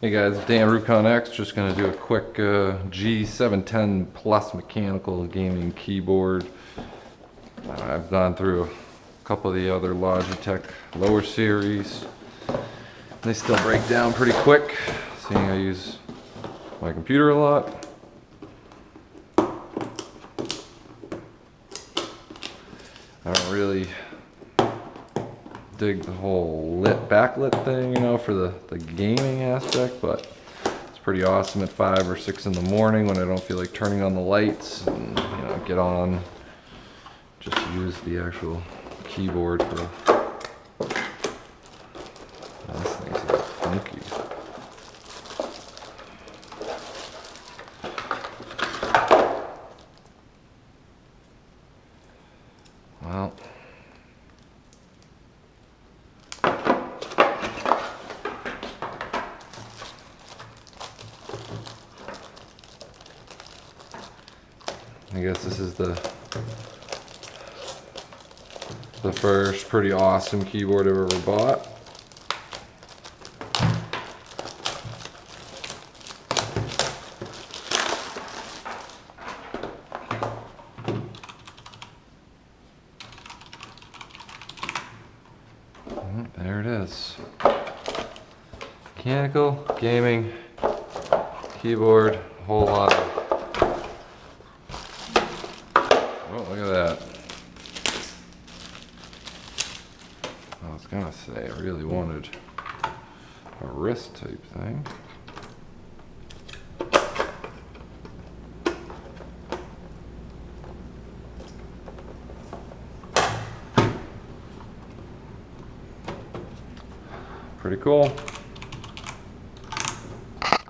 Hey guys, Dan Rubicon X, just going to do a quick G710 Plus mechanical gaming keyboard. I've gone through a couple of the other Logitech lower series. They still break down pretty quick, seeing I use my computer a lot. I don't really dig the whole backlit thing, you know, for the gaming aspect, but it's pretty awesome at 5 or 6 in the morning when I don't feel like turning on the lights and, you know, get on, just use the actual keyboard for. Oh, this thing's a bit funky. Well, I guess this is the first pretty awesome keyboard I've ever bought. There it is. Mechanical, gaming, keyboard, a whole lot of. Oh, look at that. I was gonna say I really wanted a wrist type thing. Pretty cool.